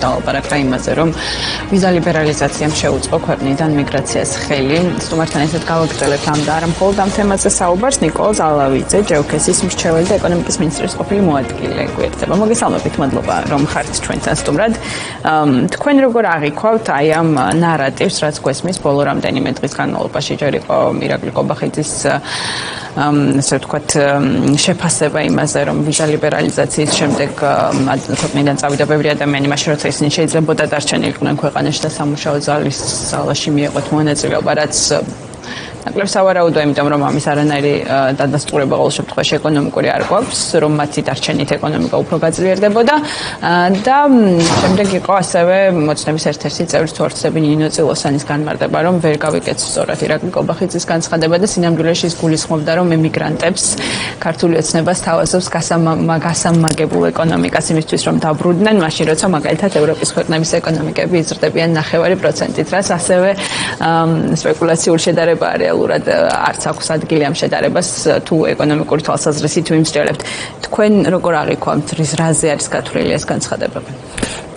Დაალაპარაკა იმაზე, რომ ვიზა ლიბერალიზაციამ შეუწყო ქვეყნიდან მიგრაციას ხელი. სტუმართან ერთად გავაგრძელებთ ამ და არა მხოლოდ ამ თემაზე საუბარს. ნიკოლოზ ალავიძე, ჯეოქესის მრჩეველი და ეკონომიკის მინისტრის ყოფილი მოადგილე გვერდება. მოგესალმებით, მადლობა რომ ხართ ჩვენთან სტუმრად. თქვენ როგორ აღიქვავთ აი ამ ნარატივს, რაც გვესმის ბოლო რამდენიმე დღის განმავლობაში ჯერ იყო ირაკლი კობახიძის ასე ვთქვათ შეფასება იმაზე, რომ ვიზა ლიბერალიზაციის შემდეგ ქვეყნიდან წავიდა ბევრი ადამიანი, მაშინ როცა ისინი შეიძლებოდა დარჩენილიყვნენ ქვეყანაში და სამუშაო ზალაში მიეყვეთ მონაწილეობა, რაც ნაკლებ სავარაუდოა, იმიტომ რომ ამის არანაირი დადასტურება ყოველ შემთხვევაში ეკონომიკური არ გვაქვს, რომ მათი დარჩენით ეკონომიკა უფრო გაძლიერდებოდა და შემდეგ იყო ასევე მოცნების ერთ-ერთი წევრი თუ არცები ნინო წილოსანის განმარტება, რომ ვერ გავიკეთს სწორად ირაკლი კობახიძის განცხადება და სინამდვილეში ის გულისხმობდა, რომ ემიგრანტებს ქართული ოცნებას თავაზობს გასამაგებულ ეკონომიკას იმისთვის, რომ დაბრუნდნენ, მაშინ როცა მაგალითად ევროპის ქვეყნების ეკონომიკები იზრდებიან 9%-ით, რაც ასევე სპეკულაციურ შედარება არის. არც აქვს ადგილი ამ შედარებას თუ ეკონომიკური თვალსაზრისით ვიმსჯელებთ. თქვენ როგორ აღიქვამთ, რის რაზე არის გათვლილი ეს განცხადებები?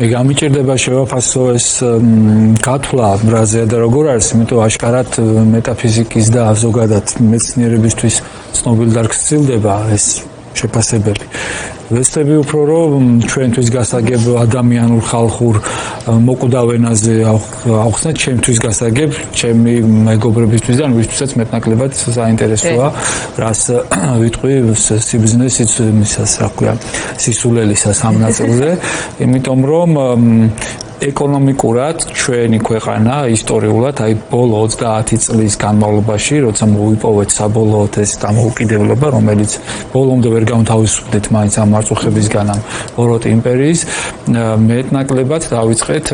მე გამიჭირდება შევაფასო ეს გათვლა რაზეა და როგორ არის, იმიტომ აშკარად მეტაფიზიკის და ზოგადად მეცნიერებისთვის ცნობილი და გრძელდება ეს შეფასებები. ვეცდები უფრო რომ ჩვენთვის გასაგებ ადამიანურ ხალხურ მოკვდავ ენაზე ავხსნათ ჩემთვის გასაგებ ჩემი მეგობრებისთვის და ვისთვისაც მეტნაკლებად საინტერესოა რას ვიტყვი სიბიზნესის ისას რა ქვია სისულელისას ამ ნაწილზე იმიტომ რომ ეკონომიკურად ჩვენი ქვეყანა ისტორიულად აი ბოლო 30 წლის განმავლობაში, როცა მოვიპოვეთ საბოლოოდ ეს დამოუკიდებლობა, რომელიც ბოლომდე ვერ გამთავისუფლდით მაინც ამ მარწუხებისგან ამ ბოროტ იმპერიის, მეტნაკლებად დავიწყეთ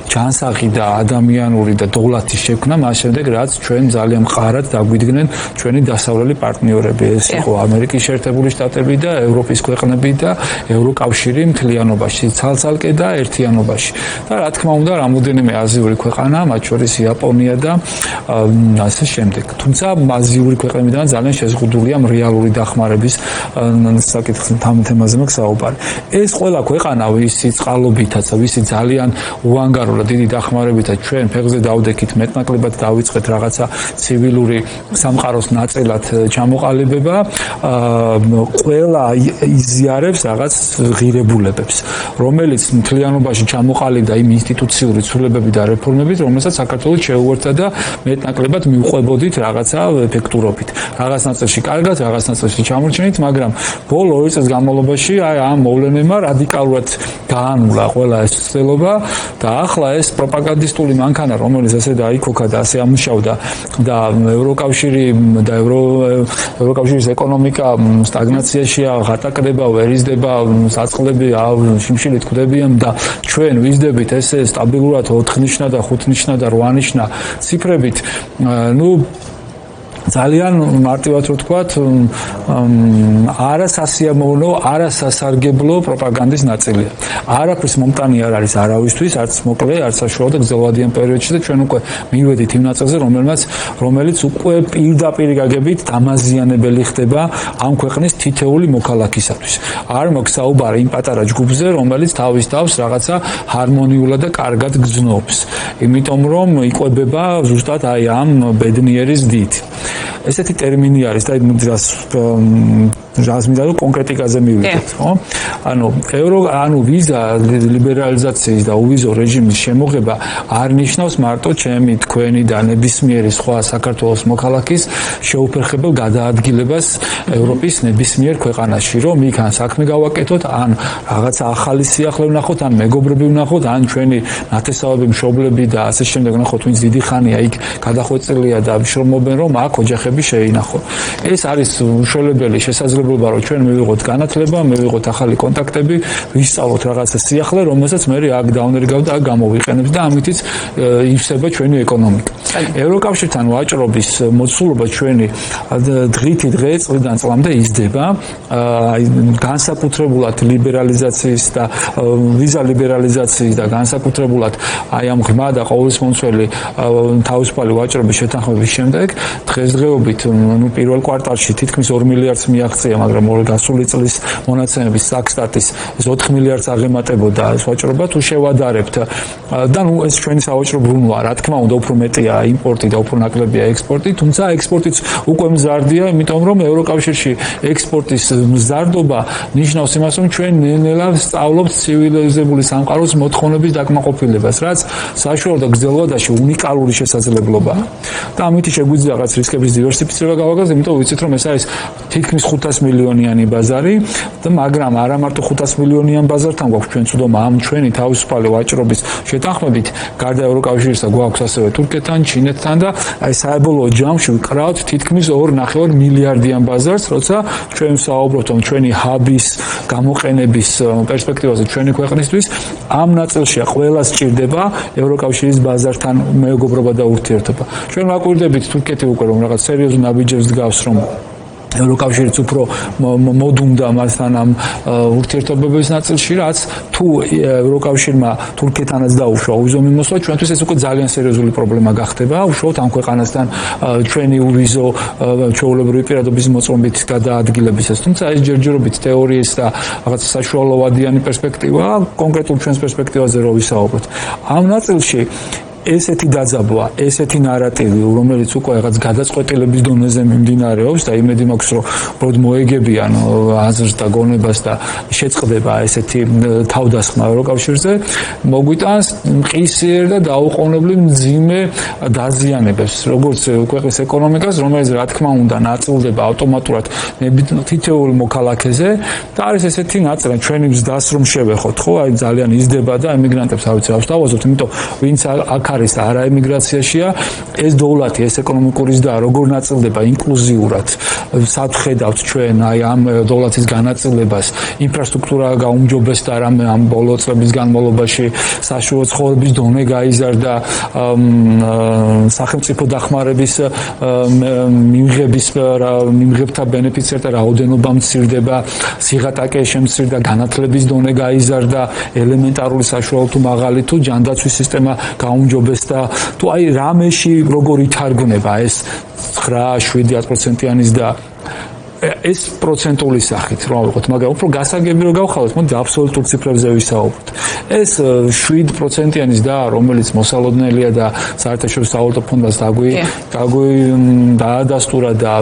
ჯანსაღი და ადამიანური და დოლათის შექმნა, მას შემდეგ რაც ჩვენ ძალიან მყარად დაგვიდგნენ ჩვენი დასავლელი პარტნიორები, ეს იყო ამერიკის შეერთებული შტატები და ევროპის ქვეყნები და ევროკავშირი მთლიანობაში, ცალ-ცალკე და ერთიანობაში. და რა თქმა უნდა რამოდენიმე აზიური ქვეყანა, მათ შორის იაპონია და ასე შემდეგ. თუმცა აზიური ქვეყნებიდან ძალიან შეზღუდულია რეალური დახმარების საკითხი თემაზე მაქვს საუბარი. ეს ყველა ქვეყანა, ვისი წყალობითაც, ვისი ძალიან უანგარო დიდი დახმარებითაც ჩვენ ფეხზე დავდექით მეტნაკლებად დავიწყეთ რაღაცა ცივილური სამყაროს ნაწილად ჩამოყალიბება, ყველა იზიარებს რაღაც ღირებულებებს, რომელიც მთლიანობაში მოყალიბდა იმ ინსტიტუციური ცვლილებები და რეფორმებით, რომელსაც საქართველოს შეუერთდა და მეტნაკლებად მივყვებოდით რაღაცა ეფექტურობით. რაღაც ნაწილში კარგად, რაღაც ნაწილში ჩამორჩენით, მაგრამ ბოლო 2 წლის განმავლობაში აი ამ მოვლენებმა რადიკალურად გაანულა ყველა ეს ცდელობა და ახლა ეს პროპაგანდისტული მანქანა, რომელიც ასე დაიქოქა და ასე ამუშავდა და ევროკავშირი და ევროკავშირის ეკონომიკა სტაგნაციაშია, ღატაკდება, ვერ იზრდება, საწყლები შიმშილით კვდებიან და ჩვენ ვიზდებით ესე სტაბილურად 4 ნიშნა და 5 ნიშნა და 8 ნიშნა ციფრებით, ძალიან მარტივად რო ვთქვათ, არასასიამოვნო, არასასარგებლო პროპაგანდის ნაწილია. არაფრის მომტანი არ არის არავისთვის, არც მოკლე, არც საშუალო და გრძელვადიან პერიოდში და ჩვენ უკვე მივედით იმ ნაწილზე, რომელიც უკვე პირდაპირ გაგებით დამაზიანებელი ხდება ამ ქვეყნის თითეული მოქალაქისათვის. არ მაქვს საუბარი იმ პატარა ჯგუფზე, რომელიც თავის თავს რაღაცა ჰარმონიულად და კარგად გრძნობს. იმიტომ რომ იყვებება ზუსტად აი ამ ბედნიერის დიდ. ესეთი ტერმინი არის და რას მინდა რომ კონკრეტიკაზე მივიდეთ, ხო? ანუ ვიზა ლიბერალიზაციის და უვიზო რეჟიმის შემოღება არ ნიშნავს მარტო ჩემი, თქვენი და ნებისმიერი სხვა საქართველოს მოქალაქის შეუფერხებელ გადაადგილებას ევროპის ნებისმიერ ქვეყანაში, რომ იქ ან საქმე გავაკეთოთ, ან რაღაცა ახალი სიახლე ვნახოთ, ან მეგობრები ვნახოთ, ან ჩვენი ნათესავები, მშობლები და ასე შემდეგ ვნახოთ, ვინც დიდი ხანია იქ გადახვეწილია და შრომობენ, რომ აქ ოჯახები შეინახონ. ეს არის უშუალებელი შესაძლებლობა, რომ ჩვენ მივიღოთ განათლება, მივიღოთ ახალი კონტაქტები, ვისწავლოთ რაღაცა სიახლე, რომელსაც მე აქ დავნერგავ და აქ გამოვიყენებ და ამითიც ივსება ჩვენი ეკონომიკა. ევროკავშირთან ვაჭრობის მოცულობა ჩვენი დღითი დღე წლიდან წლამდე იზრდება, განსაკუთრებულად ლიბერალიზაციის და ვიზა ლიბერალიზაციის და განსაკუთრებულად აი ამ ღრმა და ყოვლისმომცველი თავისუფალი ვაჭრობის შეთანხმების შემდეგ დღესდღეობით დღესდღეობით პირველ კვარტალში თითქმის 2 მილიარდს მიაღწია, მაგრამ გასული წლის მონაცემების სტატის 4 მილიარდს აღემატებოდა ეს ვაჭრობა. თუ შევადარებთ და ეს ჩვენი სავაჭრო ბრუნვა, რა თქმა უნდა, უფრო მეტია იმპორტი და უფრო ნაკლებია ექსპორტი, თუმცა ექსპორტიც უკვე მზარდია, იმიტომ რომ ევროკავშირში ექსპორტის მზარდობა ნიშნავს იმას, რომ ჩვენ ნელ-ნელა სწავლობთ ცივილიზებული სამყაროს მოთხოვნების დაკმაყოფილებას, რაც საშუალო და გრძელვადაში უნიკალური შესაძლებლობაა. და ამით შეგვიძლია რაღაც რისკების დივერსიფიცირება გავაკეთოთ, იმიტომ ვიცით, რომ ეს არის თითქმის 500 მილიონიანი ბაზარი და მაგრამ არა მარტო 500 მილიონიან ბაზართან გვაქვს ჩვენ ცუდომა ამ ჩვენი თავისუფალი ვაჭრობის შეთანხმებით, გარდა ევროკავშირისა გვაქვს ასევე თურქეთთან, ჩინეთთან და აი საბოლოო ჯამში ვკრავთ თითქმის 2.5 მილიარდიან ბაზარს, როცა ჩვენ ვსაუბრობთ ჩვენი ჰაბის გამოყენების პერსპექტივაზე ჩვენი ქვეყნისთვის, ამ ნაწილშია ყველას სჭირდება ევროკავშირის ბაზართან მეგობრობა და ურთიერთობა. ჩვენ ვაკვირდებით თურქეთი უკვე რომ რაღაც სერიოზულ ნაბიჯებს დგავს, რომ ევროკავშირიც უფრო მოდუნდა მასთან ამ ურთიერთობების ნაწილში, რაც თუ ევროკავშირმა თურქეთთანაც დაუშვა ვიზო მიმოსვლა, ჩვენთვის ეს უკვე ძალიან სერიოზული პრობლემა გახდება, უშუალოდ ამ ქვეყანასთან ჩვენი ვიზო ჩვეულებრივი პირადობის მოწმობით გადაადგილებისას. თუმცა ეს ჯერჯერობით თეორიის და რაღაც საშუალოვადიანი პერსპექტივაა, კონკრეტულ ჩვენს პერსპექტივაზე რო ვისაუბროთ. ამ ნაწილში ესეთი დაძაბვა, ესეთი ნარატივი, რომელიც უკვე რაღაც გადაწყვეტილების დონეზე მიმდინარეობს და იმედი მაქვს, რომ უბრალოდ მოეგებიან აზრს და გონებას და შეწყდება ესეთი თავდასხმა ევროკავშირზე, მოგვიტანს მყისიერ და დაუყოვნებლივ მძიმე დაზიანებებს, როგორც ქვეყნის ეკონომიკას, რომელიც რა თქმა უნდა ნაწილდება ავტომატურად თითოეულ მოქალაქეზე და არის ესეთი ნაწილი, ჩვენი მზდას რომ შევეხოთ, ხო, აი ძალიან იზრდება და ემიგრანტებს ავიცი ავსთავაზობთ, იმიტომ ვინც აქ არის და არა ემიგრაციაშია, ეს დოვლათი, ეს ეკონომიკური ზრდა როგორ ნაწილდება ინკლუზიურად, სათხედავთ ჩვენ აი ამ დოვლათის განაწილებას, ინფრასტრუქტურა გაუმჯობესდა რამე ამ ბოლო წლების განმავლობაში, საშუალო ცხოვრების დონე გაიზარდა, სახელმწიფო დახმარების მიღებთა ბენეფიციართა რაოდენობა მცირდება, სიღატაკე შემცირდა, განათლების დონე გაიზარდა, ელემენტარული საშუალო თუ მაღალი თუ ჯანდაცვის სისტემა გაუმჯობესდა და თუ აი რამეში როგორ ითარგმნება ეს 9-7%-იანი ზრდა ეს პროცენტული სახით რომ ავიღოთ, მაგრამ უფრო გასაგები რომ გავხალოთ, მოდი აბსოლუტურ ციფრებზე ვისაუბროთ. ეს 7%-იანი ზრდა, რომელიც მოსალოდნელია და საერთაშორისო სავალუტო ფონდს დაადასტურა და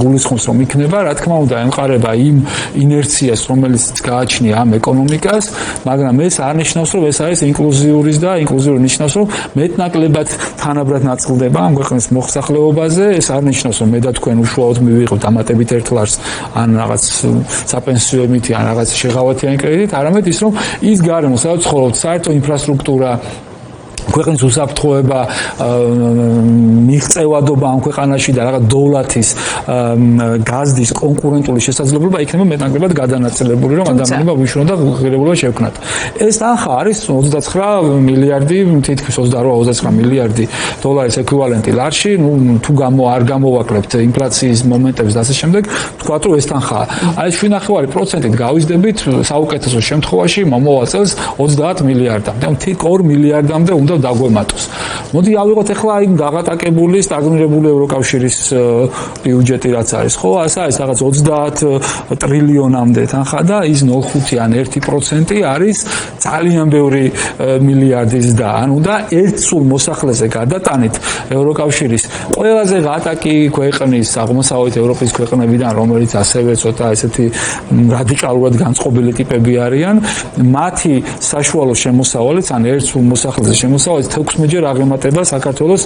გულისხმობს რომ იქნება, რა თქმა უნდა, ემყარება იმ ინერციას, რომელიც გააჩნია ამ ეკონომიკას, მაგრამ ეს არ ნიშნავს, რომ ეს არის ინკლუზიური ზრდა, ინკლუზიური ნიშნავს, რომ მეტნაკლებად თანაბრად ნაწილდება ამ ქვეყნის მოსახლეობაზე, ეს არ ნიშნავს, რომ მე და თქვენ უშუალოდ მივიღებთ დამატებით ერთ ლარს ან რაღაც საპენსიო ემითი ან რაღაც შეღავათიანი კრედიტი, არამედ ის რომ ის გარემო, სადაც ცხოვრობთ, საერთო ინფრასტრუქტურა, ქვეყნის უსაფრთხოება, მიღწევადობა ამ ქვეყანაში და რაღაც დოვლათის გაზდის კონკურენტული შესაძლებლობა იქნება მეტნაკლებად გადანაწილებული, რომ ადამიანებმა ვიშრონ და ღირებულება შევქმნათ. ეს თანხა არის 29 მილიარდი, თითქმის 28-29 მილიარდი დოლარის ეკვივალენტი ლარში, ნუ თუ არ გამოვაკლებთ ინფლაციის მომენტებს და ასე შემდეგ, თქვათ რომ ეს თანხაა. აი 7.5%-ით გავიზრდებით საუკეთესო შემთხვევაში მომავალ წელს 30 მილიარდამდე. თითქ 2 მილიარდამდე უნდა დაგვემატოს. მოდი ავიღოთ ახლა აი დაღატაკებული, სტაგნირებული ევროკავშირის ბიუჯეტი რაც არის, ხო? ასე არის რაღაც 30 ტრილიონამდე თანხა და ის 0.5 ან 1% არის ძალიან ბევრი მილიარდის და ანუ და ერთ სულ მოსახლეზე გადატანით ევროკავშირის ყველაზე ღატაკი ქვეყნის აღმოსავლეთ ევროპის ქვეყნებიდან, რომელიც ასევე ცოტა ესეთი რადიკალურად განწყობილი ტიპები არიან, მათი საშუალო შემოსავალიც ან ერთ სულ მოსახლეზე შემოსავალიც 16-ჯერ აღემატება საქართველოს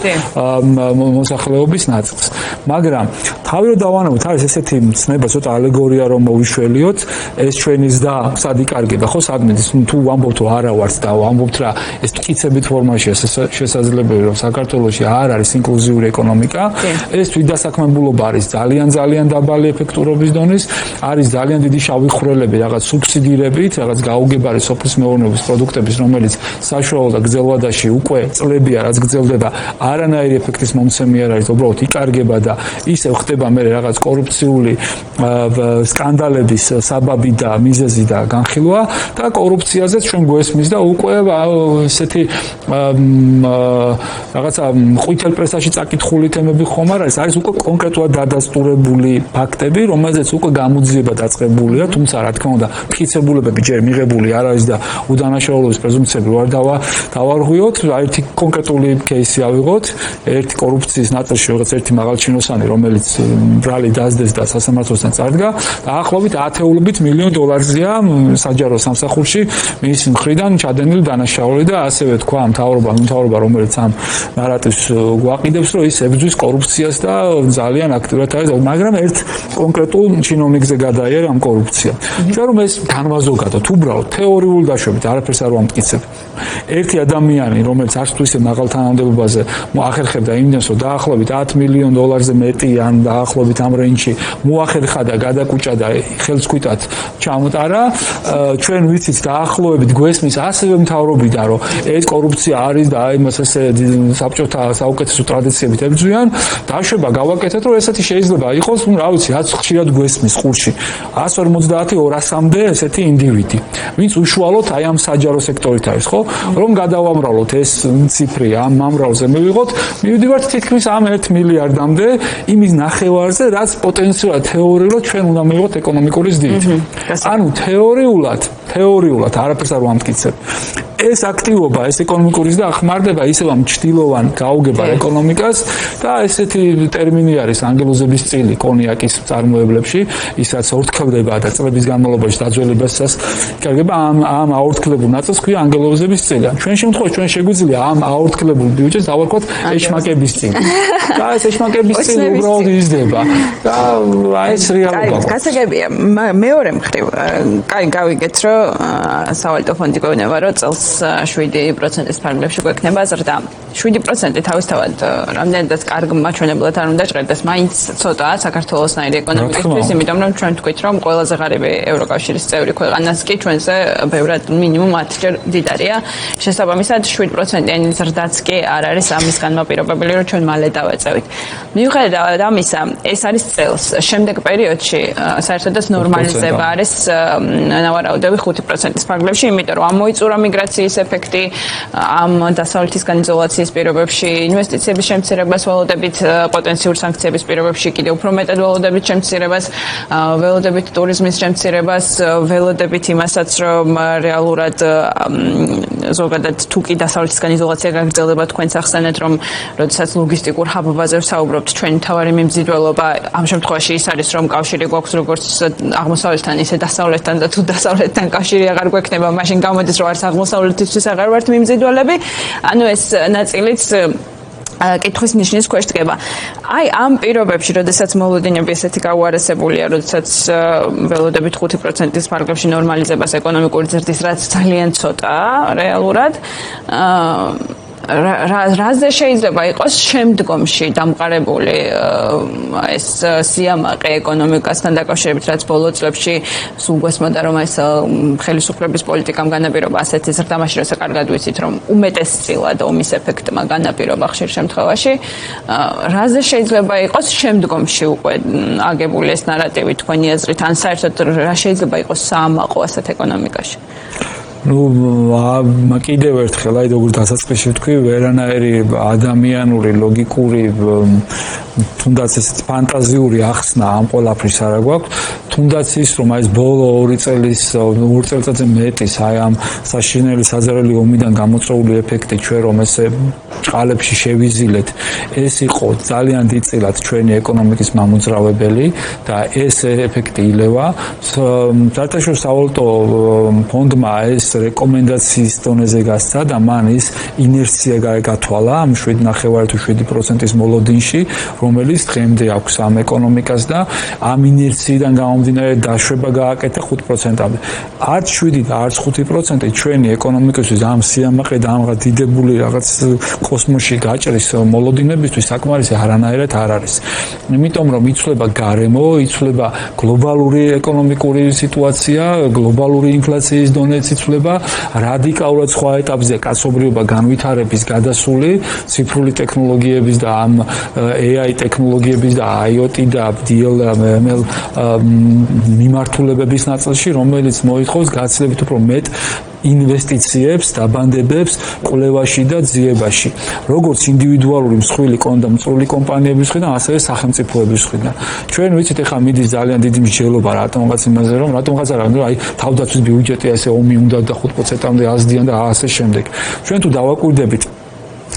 მოსახლეობის ნაწილს. მაგრამ თავი რომ დავანებოთ, არის ესეთი ცნება, ცოტა ალეგორია რომ მოვიშველიოთ, ეს ჩვენი ზრდა სად იკარგება, ხო, სადმე თუ ვამბობთ რომ არა ვართ და ვამბობთ რა ეს მტკიცებით ფორმაშია შესაძლებელი რომ საქართველოში არ არის ინკლუზიური ეკონომიკა, ეს თვითდასაქმებულობა არის ძალიან დაბალი ეფექტურობის დონის, არის ძალიან დიდი შავი ხვრელები, რაღაც სუბსიდირებით, რაღაც გაუგებარი სოფლის მეურნეობის პროდუქტების, რომელიც საშუალო და გრძელვადაში ევროპაში უკვე წლებია რაც გრძელდება, არანაირი ეფექტის მომცემი არ არის, უბრალოდ იკარგება და ისევ ხდება მე რაღაც კორუფციული სკანდალების საბაბი და მიზეზი და განხილვა და კორუფციაზე ჩვენ გვესმის და უკვე ესეთი რაღაცა ყვითელ პრესაში წაკითხული თემები ხომ არ არის უკვე კონკრეტულად დადასტურებული ფაქტები, რომელზეც უკვე გამოძიება დაწყებულია, თუმცა რა თქმა უნდა, მტკიცებულებები ჯერ მიღებული არ არის და უდანაშაულობის პრეზუმპციები ვარ დავარღვიოთ, ერთი კონკრეტული кейსი ავიღოთ, ერთი კორუფციის ნაწილში რაღაც ერთი მაღალჩინოსანი, რომელიც ბრალი დასდეს და სასამართლოსთან წარდგა, დაახლოებით 10-ობით მილიონ დოლარზეა საჯარო სამსახურში მის მხრიდან ჩადენილი დანაშაული და ასევე თქვა მთავრობა, რომელიც ამ ნარატივს გვაყიდებს, რომ ის ებრძვის კორუფციას და ძალიან აქტიურად არის, მაგრამ ერთ კონკრეტულ ჩინოვნიკზე გადაიარა ამ კორუფცია. ჩვენ რომ ეს განვაზოგადოთ, უბრალოდ თეორიულ დაშვებით, არაფერს არ ვამტკიცებ. ერთი ადამიანი, რომელიც არც თუ ისე მაღალ თანამდებობაზე მოახერხებდა იმდენს, რომ დაახლოებით 10 მილიონ დოლარზე მეტი ან დაახლოებით ამ რეინჯში მოახერხა და გადაკუჭა და ხელსქვიტად ჩამოტარა, ჩვენ ვიცით დაახლოებით გვესმის ასევე მთავრობიდან, რომ ეს კორუფცია არის და იმას ესე საბჭოთა საუკეთესო ტრადიციებით ებრძვიან, დაშვება გავაკეთეთ, რომ ესეთი შეიძლება იყოს, რა ვიცი, რაც ხშირად გვესმის ყურში 150-200-მდე ესეთი ინდივიდი, ვინც უშუალოდ აი ამ საჯარო სექტორით არის, ხო? რომ გადავამრავლოთ ეს ციფრი ამ მამრავლზე მივიღოთ, მივიდივართ თითქმის ამ 1 მილიარდამდე იმის ნახევარზე, რაც პოტენციალურად თეორიულად ჩვენ უნდა მივიღოთ ეკონომიკური ზრდით. ანუ თეორიულად არაფერს არ ვამტკიცებ. ეს აქტივობა, ეს ეკონომიკური ზრდა ახმარდება ისევ ამ ჩtildeოვან გაუგებარ ეკონომიკას და ესეთი ტერმინი არის ანგელოზების წილი კონიაკის წარმოებლებში, ისაც ორთქლდება და წლების განმავლობაში დაძველებასაც იკარგება ამ აორთქლებულ ნაწილს ქვია ანგელოზების წილი. ჩვენ შემთხვევაში ჩვენ შეგვიძლია ამ აორთქლებულ ბიუჯეტს დავარქვათ ეშმაკების წილი. და ეს ეშმაკების წილი უბრალოდ იზრდება. და ეს რეალობაა. გასაგებია, მეორე მხრივ, გავიგეთ, რომ სავალუტო ფონდი გვეუბნება, რომ წელს 7%-ის ფარგლებში გვექნება ზრდა. 7% თავისთავად რამდენადაც კარგ მაჩვენებლად არ უნდა ჭრედეს, მაინც ცოტაა საქართველოსნაირი ეკონომიკისთვის, იმიტომ რომ ჩვენ თქვით, რომ ყველაზე ღარიბი ევროკავშირის წევრი ქვეყანას კი ჩვენზე ბევრად მინიმუმ 10-ჯერ დიდარია. შესაბამისად 7%-იანი ზრდაც კი არ არის ამის განმაპირობებელი, რომ ჩვენ მალე დავეწევით. მიუხედავად ამისა, ეს არის წელს. შემდეგ პერიოდში საერთოდაც ნორმალიზება არის ნავარაუდები 5%-ის ფარგლებში, იმიტომ რომ ამოიწურა მიგრაციის ეფექტი, ამ დასავლეთისგან იზოლაციის პირობებში, ინვესტიციების შემცირებას ველოდებით, პოტენციურ სანქციების პირობებში კიდევ უფრო მეტად ველოდებით შემცირებას, ველოდებით ტურიზმის შემცირებას, ველოდებით იმასაც, რომ რეალურად ზოგადად თუ კი დასავლეთისგან იზოლაცია გაგრძელდება, თქვენს ახსენეთ, რომ როდესაც ლოგისტიკურ ჰაბ-ზე ვსაუბრობთ, ჩვენი მთავარი მიმზიდველობა ამ შემთხვევაში ის არის, რომ კავშირი გვაქვს როგორც აღმოსავლეთთან, ისე დასავლეთთან და თუ დასავლეთთან კავშირი აღარ გვექნება, მაშინ გამოდის, რომ არც აღმოსავლეთისთვის აღარ ვართ მიმზიდველები. ანუ ეს ნაწილიც კითხვის ნიშნის ქვეშ დგება. აი ამ პირობებში, როდესაც მოლოდინები ესეთი გაუარესებულია, როდესაც ველოდებით 5%-ის ფარგლებში ნორმალიზებას ეკონომიკური ზრდის, რაც ძალიან ცოტაა რეალურად, რაზე შეიძლება იყოს შემდგომში დამყარებული ეს სიამაყე ეკონომიკასთან დაკავშირებით, რაც ბოლო წლებში სულ გვესმოდა, რომ ეს ხელისუფლების პოლიტიკამ განაპირობა ასეთი ზრდა, მაშინ როცა კარგად ვიცით, რომ უმეტესწილად ომის ეფექტმა განაპირობა ხშირ შემთხვევაში, რაზე შეიძლება იყოს შემდგომში უკვე აგებული ეს ნარატივი თქვენი აზრით, ან საერთოდ რა შეიძლება იყოს საამაყო ასეთ ეკონომიკაში? კიდევ ერთხელ, აი როგორც დასაწყისში ვთქვი, ვერანაირი ადამიანური, ლოგიკური, თუნდაც ესეც ფანტაზიური ახსნა ამ ყველაფრის არ გვაქვს, თუნდაც ის, რომ აი ეს ბოლო 2 წელიწადზე მეტის აი ამ საშინელი საძარელი ომიდან გამოწვეული ეფექტი ჩვენ რომ ესე წყალებში შევიზილეთ, ეს იყო ძალიან დიდწილად ჩვენი ეკონომიკის მამოძრავებელი და ეს ეფექტი ილევა. საერთაშორისო სავალუტო ფონდმა ეს რეკომენდაციის დონეზე გასცა და მან ის ინერცია გაეთვალა ამ 7.5 თუ 7%-ის მოლოდინში, რომელიც დღემდე აქვს ამ ეკონომიკას და ამ ინერციიდან გამომდინარე დაშვება გააკეთა 5%-ამდე. არც 7 და არც 5% ჩვენი ეკონომიკისთვის ამ სიამაყე და ამ დიდებული რაღაც კოსმოსში გაჭრის მოლოდინებისთვის საკმარისი არანაირად არ არის. იმიტომ რომ იცვლება გარემო, იცვლება გლობალური ეკონომიკური სიტუაცია, გლობალური ინფლაციის დონეც იცვლება განვითარება, რადიკალურად სხვა ეტაპზე კაცობრიობა განვითარების გადასული, ციფრული ტექნოლოგიების და ამ AI ტექნოლოგიების და IoT და DLML მიმართულებების ნაწილში, რომელიც მოითხოვს გაცილებით უფრო მეტ ინვესტიციებს, დაბანდებებს კვლევაში და ძიებაში, როგორც ინდივიდუალური მსხვილი და მწვრთნელი კომპანიების მხრიდან, ასევე სახელმწიფოების მხრიდან. ჩვენ ვიცით, ეხლა მიდის ძალიან დიდი მსჯელობა რატომღაც იმაზე, რომ რატომღაც არა, აი თავდაცვის ბიუჯეტი ასე ომი უნდა და 5%-მდე აზრდიან და ასე შემდეგ. ჩვენ თუ დავაკვირდებით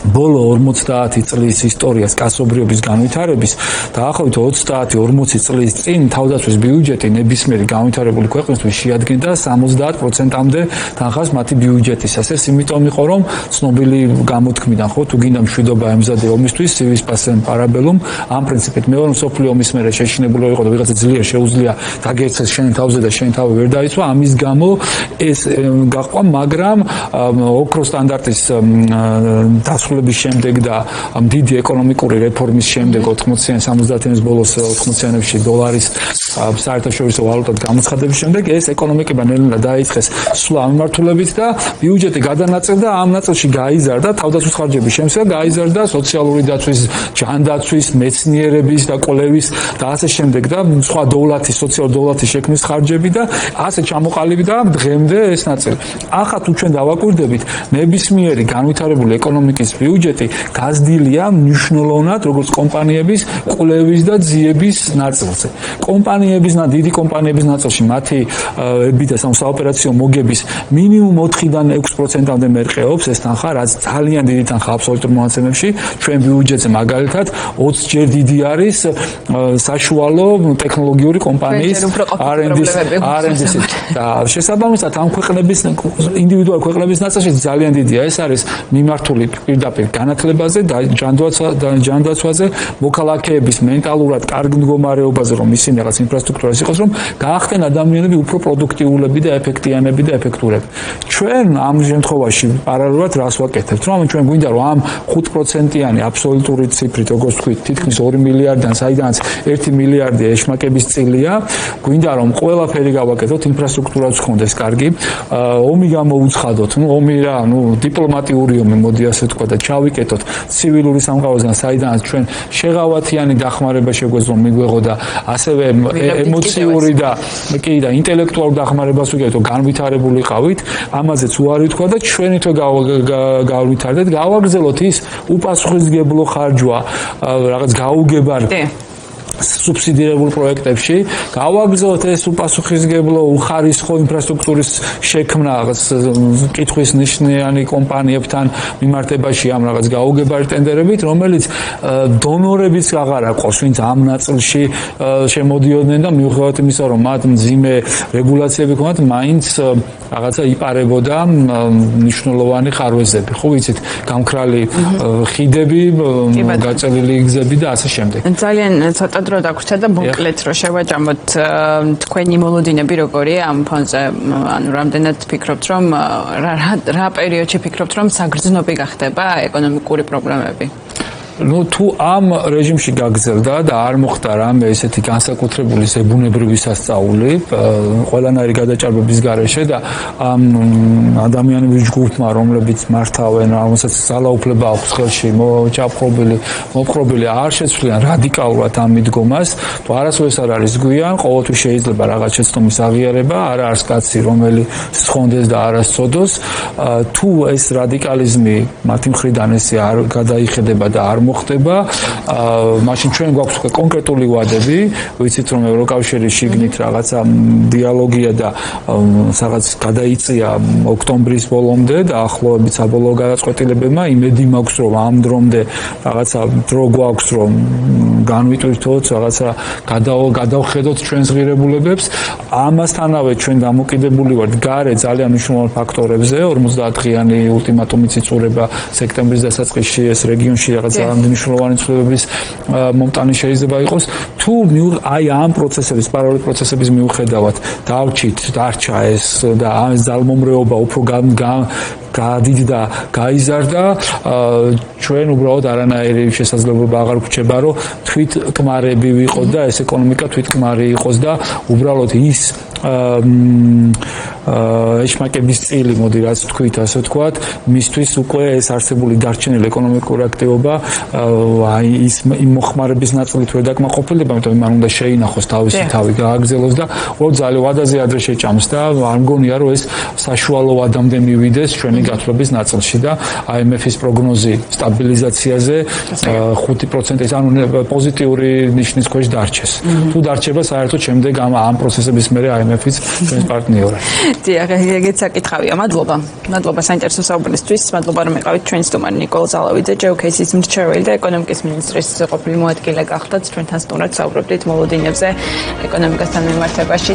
ბოლო 50 წლის ისტორიას კაცობრიობის განვითარების დაახლოებით 30-40 წლის წინ თავდაცვის ბიუჯეტი ნებისმიერი განვითარებული ქვეყნისთვის შეადგენდა 70%-მდე თანხას მათი ბიუჯეტისას. ეს იმიტომ იყო, რომ ცნობილი გამოთქმიდან, ხო, თუ გინდა მშვიდობა ემზადე ომისთვის, civis pacem parabellum, ამ პრინციპით მეორე მსოფლიო ომის მერე შეშინებული იყო და ვიღაცა ძლიერ შეუძლია დაგერცეს შენ თავზე და შენ თავი ვერ დაიცვა, ამის გამო ეს გაყვა, მაგრამ ოქროს სტანდარტის დასრულების შემდეგ და დიდი ეკონომიკური რეფორმის შემდეგ 80-იან 70-იანის ბოლოს 80-იანებში დოლარის საერთაშორისო ვალუტად გამოცხადების შემდეგ ეს ეკონომიკება ნელ-ნელა დაიწყეს სულ ამ მიმართულებით და ბიუჯეტი გადანაწილდა, ამ ნაწილში გაიზარდა თავდაცვის ხარჯების შემცირება, გაიზარდა სოციალური დაცვის, ჯანდაცვის, მეცნიერების და კვლევის და ასე შემდეგ და სხვა დოვლათის, სოციალური დოვლათის შექმნის ხარჯები და ასე ჩამოყალიბდა დღემდე ეს ნაწილი. ახლა თუ ჩვენ დავაკვირდებით, ნებისმიერი განვითარებული ეკონომიკის ბიუჯეტი გაზრდილია მნიშვნელოვნად როგორც კომპანიების კვლევის და ძიების ნაწილზე. დიდი კომპანიების ნაწილში მათი EBITDA საოპერაციო მოგების მინიმუმ 4-დან 6%-მდე მერყეობს ეს თანხა, რაც ძალიან დიდი თანხა აბსოლუტურ მონაცემებში. ჩვენ ბიუჯეტზე მაგალითად 20 ჯერ დიდი არის საშუალო ტექნოლოგიური კომპანიის R&D-ს და შესაბამისად ამ ქვეყნების ინდივიდუალურ ქვეყნების ნაწილში ძალიან დიდია. ეს არის მიმართული პირდაპირ განათლებაზე და ჯანდაცვაზე, მოქალაქეების მენტალურად კარგ მდგომარეობაზე, რომ ისინი რაღაც ინფრასტრუქტურას იყოს, რომ გაახდენ ადამიანები უფრო პროდუქტიულები და ეფექტიანები და ეფექტურები. ჩვენ ამ შემთხვევაში პარალელურად რას ვაკეთებთ? რომ ჩვენ გვინდა რომ ამ 5%-იანი აბსოლუტური ციფრით, როგორც ვთქვით, თითქმის 2 მილიარდიდან, საიდანაც 1 მილიარდი ეშმაკების წილია, გვინდა რომ ყველაფერი გავაკეთოთ, ინფრასტრუქტურაც ჰქონდეს კარგი, ომი გამოუცხადოთ, ომი რა, დიპლომატიური ომი, მოდი ასე ვთქვა და ჩავიკეთოთ ცივილური სამყაროსგან, საიდანაც ჩვენ შეღავათიანი დახმარება შეგვეძლო მიგვეღო და ასევე ემოციური და ინტელექტუალური დახმარებას ვიგებთ, განვითარებულიყავით, ამაზეც უარი ვთქვა და ჩვენი თვე გავვითარდეთ, გავაგრძელოთ ის უპასუხისმგებლო ხარჯვა, რაღაც გაუგებარ სუბსიდირებულ პროექტებში, გავაგრძელოთ ეს უპასუხისმგებლო უხარისხო ინფრასტრუქტურის შექმნა რაღაც კითხვის ნიშნიანი კომპანიებთან მიმართებაში ამ რაღაც გაუგებარი ტენდერებით, რომელიც დონორებიც აღარ აყავს, ვინც ამ ნაწილში შემოდიოდნენ და მიუხედავად იმისა, რომ მათ მძიმე რეგულაციები ჰქონდათ, მაინც რაღაცა იპარებოდა მნიშვნელოვანი ხარვეზები. ხო ვიცით, გამქრალი ხიდები, გაწელილი გზები და ასე შემდეგ. ძალიან ცოტა დრო დაგვრჩა და მოკლედ რომ შევაჯამოთ თქვენი მოლოდინები როგორია ამ ფონზე, ანუ რამდენად ფიქრობთ, რომ რა პერიოდში ფიქრობთ, რომ საგრძნობი გახდება ეკონომიკური პრობლემები? თუ ამ რეჟიმში გაგრძელდა და არ მოხდა რამე ესეთი განსაკუთრებული ზებუნებრივი სასწაული ყველანაირი გადაჭარბების გარეშე და ამ ადამიანების ჯგუფმა, რომლებიც მართავენ, რომელსაც ძალაუფლება აქვს ხელში, მოპყრობილი არ შეცვლიან რადიკალურად ამ მიდგომას, თუ არასოდეს არ არის გვიან, ყოველთვის შეიძლება რაღაც შეცდომის აღიარება, არ არის კაცი, რომელიც სხონდეს და არ ასწოდოს, თუ ეს რადიკალიზმი მათი მხრიდან ესე არ გადაიხედება და არ მოხდება, მაშინ ჩვენ გვაქვს კონკრეტული ვადები, ვიცით რომ ევროკავშირის შიგნით რაღაცა დიალოგია და რაღაც გადაიწია ოქტომბრის ბოლომდე და ახლობებით საბოლოო გადაწყვეტილებებმა, იმედი მაქვს რომ ამ დრომდე რაღაცა დრო გვაქვს რომ განვიტვირთოთ, რაღაცა გადავხედოთ ჩვენს ღირებულებებს, ამასთანავე ჩვენ დამოკიდებული ვართ გარე ძალიან მნიშვნელოვან ფაქტორებზე, 50-დღიანი ულტიმატუმის იწურება სექტემბრის დასაწყისში ეს რეგიონში რაღაცა მნიშვნელოვანი ცვლილებების მომტანი შეიძლება იყოს, თუ აი ამ პროცესების, პარალელური პროცესების მიუხედავად დარჩა ეს და ამ ძალმომრეობა უფრო გაადიდდა, გაიზარდა, ჩვენ უბრალოდ არანაირი შესაძლებლობა აღარ გვჩება, რომ თვითკმარები ვიყოთ და ეს ეკონომიკა თვითკმარი იყოს და უბრალოდ ის ეშმაკების წილი, მოდი რაც თქვით, ასე ვთქვათ, მისთვის უკვე ეს არსებული დარჩენილი ეკონომიკური აქტივობა აი ის იმ მოხმარების ნაწილით ვერ დაკმაყოფილდება, იმიტომ რომ მან უნდა შეინახოს თავისი თავი, გააგრძელოს და უბრალოდ ძალიან ვადაზე ადრე შეჭამს და არ მგონია რომ ეს საშუალო ადამიანამდე მივიდეს ჩვენი გათვლების ნაწილში და IMF-ის პროგნოზი სტაბილიზაციაზე 5%-ის ანუ პოზიტიური ნიშნის ქვეშ დარჩეს. თუ დარჩება საერთოდ შემდეგ ამ პროცესების მერე IMF-ის ჩვენს პარტნიორად. დიახ, ეგეც საკითხავია. მადლობა. მადლობა საინტერესო საუბრისთვის. მადლობა რომ იყავით ჩვენი სტუმარი ნიკოლ ზალავიძე, JOKS-ის მრჩეველი და ეკონომიკის მინისტრის ყოფილი მოადგილე გახდათ. ჩვენთან სტუმრად საუბრობდით მოლოდინებზე ეკონომიკასთან მიმართებაში.